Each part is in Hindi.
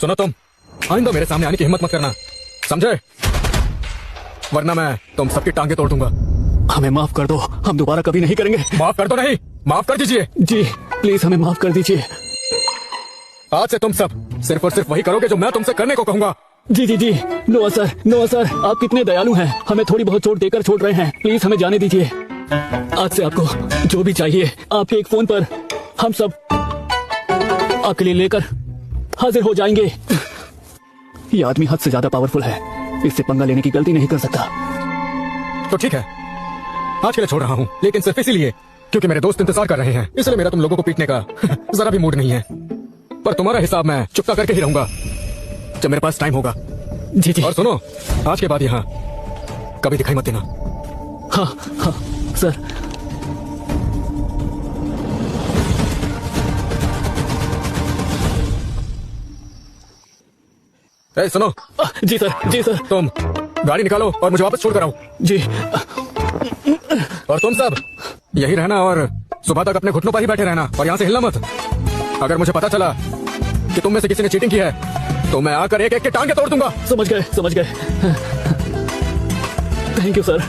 सुनो तुम, आइंदा मेरे सामने आने की हिम्मत मत करना, समझे? वरना मैं तुम सबकी टांगे तोड़ दूंगा। हमें माफ कर दो, हम दोबारा कभी नहीं करेंगे। माफ कर दो नहीं, माफ कर दीजिए। जी प्लीज हमें माफ कर दीजिए। आज से तुम सब सिर्फ और सिर्फ वही करोगे जो मैं तुमसे करने को कहूंगा। जी जी जी, नो सर, नो सर, आप कितने दयालु हैं, हमें थोड़ी बहुत चोट देकर छोड़ रहे हैं, प्लीज हमें जाने दीजिए। आज से आपको जो भी चाहिए आपके एक फोन पर हम सब आपके लिए लेकर हाजिर हो जाएंगे। ये आदमी हद से ज्यादा पावरफुल है, इससे पंगा लेने की गलती नहीं कर सकता। तो ठीक है, आज के लिए छोड़ रहा हूँ, लेकिन सिर्फ इसीलिए क्योंकि मेरे दोस्त इंतजार कर रहे हैं, इसलिए मेरा तुम लोगों को पीटने का जरा भी मूड नहीं है। पर तुम्हारा हिसाब मैं चुकता करके ही रहूंगा जब मेरे पास टाइम होगा। जी जी। और सुनो, आज के बाद यहाँ कभी दिखाई मत देना। हाँ हाँ सर। ए, सुनो। जी सर, जी सर। तुम गाड़ी निकालो और मुझे वापस छोड़ कर आओ। जी। और तुम सब यही रहना और सुबह तक अपने घुटनों पर ही बैठे रहना और यहाँ से हिलना मत। अगर मुझे पता चला कि तुम में से किसी ने चीटिंग की है तो मैं आकर एक एक के टांगे तोड़ दूंगा। समझ गए, समझ गए। Thank you sir.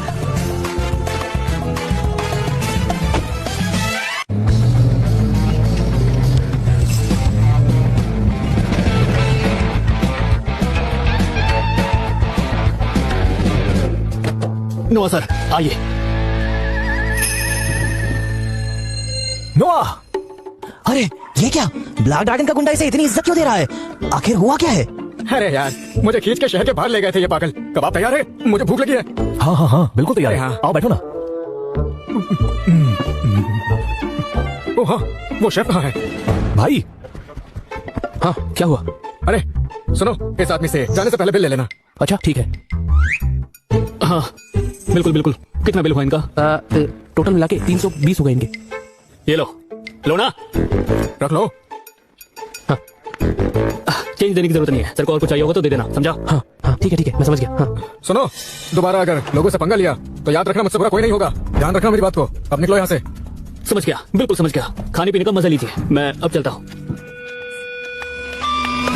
नोआ सर आइए। नोआ, अरे ये क्या, ब्लैक ड्रैगन का गुंडा इसे इतनी इज्जत क्यों दे रहा है? आखिर हुआ क्या है? अरे यार, मुझे खींच के शहर के बाहर ले गए थे ये पागल। कब आप तैयार है? मुझे भूख लगी है। हाँ हाँ हाँ बिल्कुल तैयार है। हाँ। आओ बैठो ना। ओ हाँ, वो शेफ कहाँ है? भाई। हाँ क्या हुआ? अरे सुनो, इस आदमी से जाने से पहले बिल ले लेना। अच्छा ठीक है। हाँ बिल्कुल बिल्कुल। कितना बिल हुआ इनका? टोटल मिला के 320 हो गए इनके। ये लो, लो ना। रख लो। चेंज देने की जरूरत नहीं है, सर को और कुछ चाहिए होगा तो दे देना, समझा? हाँ हाँ ठीक है मैं समझ गया। हाँ सुनो, दोबारा अगर लोगों से पंगा लिया तो याद रखना मुझसे बुरा कोई नहीं होगा। ध्यान रखना मेरी बात को। अब निकलो यहाँ से। समझ गया, बिल्कुल समझ गया। खाने पीने का मजा लीजिए, मैं अब चलता हूँ।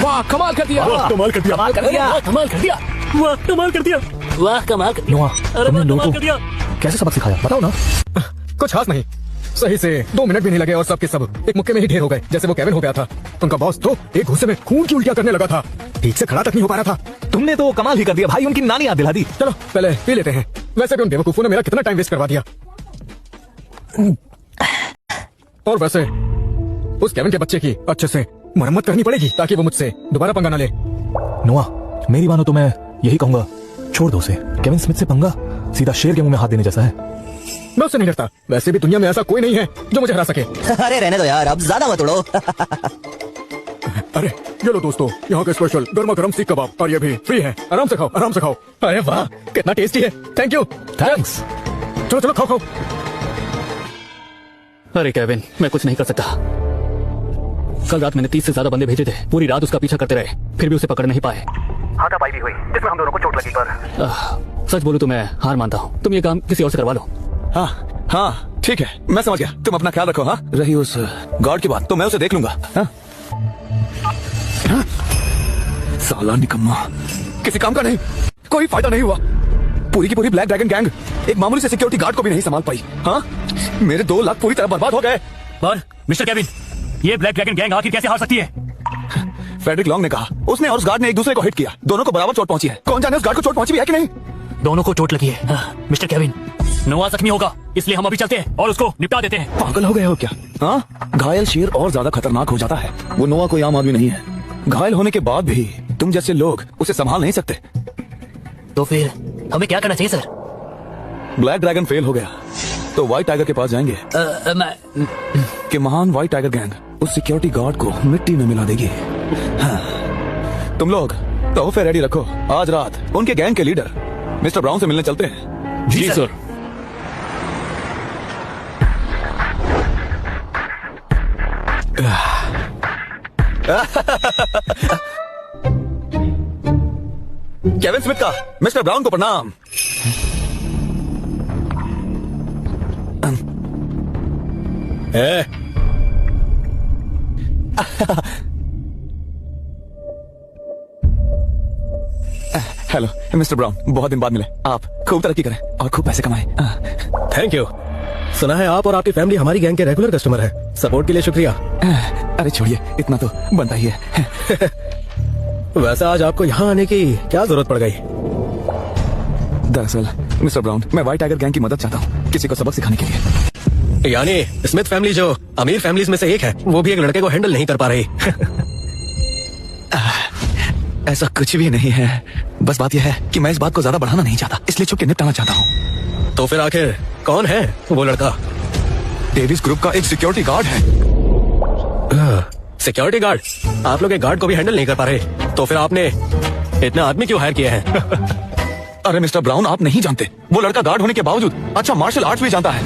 वाह कमाल कर दिया, कमाल कर दिया, कमाल कर दिया, कमाल कर दिया, वाह कमाल कर दिया, वाह कमाल कर दिया। नोआ, अरे तुमने वाह लोगों कमाल को कर दिया। कैसे सबक सिखाया बताओ ना। कुछ खास नहीं, सही से 2 मिनट भी नहीं लगे और सबके सब एक मुक्के में ही ढेर हो गए। जैसे वो केविन हो गया था, उनका बॉस तो एक घुस्से में खून की उल्टियां करने लगा था, ठीक से खड़ा तक नहीं हो पा रहा था। तुमने तो कमाल ही कर दिया भाई, उनकी नानी याद दिला दी। चलो पहले पी लेते हैं। वैसे भी उन बेवकूफों ने मेरा कितना टाइम वेस्ट करवा दिया। और वैसे उस केविन के बच्चे की अच्छे से मरम्मत करनी पड़ेगी ताकि वो मुझसे दोबारा पंगा ना ले। नोआ मेरी मानो तो मैं यही कहूंगा, छोड़ दो उसे। केविन स्मिथ से पंगा सीधा शेर के मुंह में हाथ देने जैसा है। मैं उससे नहीं डरता, वैसे भी दुनिया में ऐसा कोई नहीं है जो मुझे हरा सके। अरे रहने दो यार, अब ज्यादा मत उड़ो। अरे ये लो दोस्तों, यहाँ के स्पेशल गर्मा गर्म सीख कबाब, और ये भी फ्री है। आराम से खाओ, आराम से खाओ। अरे वाह कितना टेस्टी है। Thank you. थैंक्स। चलो चलो खाओ खाओ। अरे केविन, मैं कुछ नहीं कर सकता। कल रात मैंने 30 से ज्यादा बंदे भेजे थे, पूरी रात उसका पीछा करते रहे, फिर भी उसे पकड़ नहीं पाए। हाथापाई भी हुई जिसमें हम दोनों को चोट लगी, पर सच बोलूं तो मैं हार मानता हूँ, तुम ये काम किसी और से करवा लो। हाँ हाँ ठीक है, मैं समझ गया। तुम अपना ख्याल रखो। हाँ रही उस गार्ड की बात तो मैं उसे देख लूंगा। हाँ? हाँ? साला निकम्मा, किसी काम का नहीं, कोई फायदा नहीं हुआ। पूरी की पूरी ब्लैक ड्रैगन गैंग एक मामूली से सिक्योरिटी गार्ड को भी नहीं संभाल पाई। हाँ मेरे 2 लाख पूरी तरह बर्बाद हो गए। पर मिस्टर केविन, ये ब्लैक ड्रैगन गैंग आखिर कैसे हार सकती है? फ्रेडरिक लॉन्ग ने कहा उसने और उस गार्ड ने एक दूसरे को हिट किया, दोनों को बराबर चोट पहुंची है। कौन जाने उस गार्ड को चोट पहुंची भी है कि नहीं। दोनों को चोट लगी है। मिस्टर केविन, नोआ जख्मी होगा, इसलिए हम अभी चलते हैं और उसको निपटा देते हैं। पागल हो गए हो क्या? हाँ घायल शेर और ज्यादा खतरनाक हो जाता है। वो नोआ कोई आम आदमी नहीं है, घायल होने के बाद भी तुम जैसे लोग उसे संभाल नहीं सकते। तो फिर हमें क्या करना चाहिए सर? ब्लैक ड्रैगन फेल हो गया तो व्हाइट टाइगर के पास जाएंगे कि महान व्हाइट टाइगर गैंग उस सिक्योरिटी गार्ड को मिट्टी में मिला देगी। हाँ। तुम लोग तोहफे रेडी रखो, आज रात उनके गैंग के लीडर मिस्टर ब्राउन से मिलने चलते हैं। जी सर। केविन स्मिथ का मिस्टर ब्राउन को प्रणाम। हेलो मिस्टर ब्राउन, बहुत दिन बाद मिले। आप खूब तरक्की करें और खूब पैसे कमाएं। Thank you. सुना है आप और आपकी फैमिली हमारी गैंग के रेगुलर कस्टमर है। सपोर्ट के लिए शुक्रिया। अरे छोड़िए, इतना तो बनता ही है। वैसे आज आपको यहाँ आने की क्या जरूरत पड़ गई? दरअसल मिस्टर ब्राउन, मैं व्हाइट टाइगर गैंग की मदद चाहता हूँ, किसी को सबक सिखाने के लिए। यानी स्मिथ फैमिली जो अमीर फैमिलीज में से एक है, वो भी एक लड़के को हैंडल नहीं कर पा रही। ऐसा कुछ भी नहीं है, बस बात यह है कि मैं इस बात को ज्यादा बढ़ाना नहीं चाहता, इसलिए छुप के निपटाना चाहता हूँ। तो फिर आखिर कौन है वो लड़का? डेविस ग्रुप का एक सिक्योरिटी गार्ड है। Security guard? आप लोग एक गार्ड को भी हैंडल नहीं कर पा रहे, तो फिर आपने इतने आदमी क्यों हायर किए हैं? अरे मिस्टर ब्राउन, आप नहीं जानते, वो लड़का गार्ड होने के बावजूद अच्छा मार्शल आर्ट्स भी जानता है।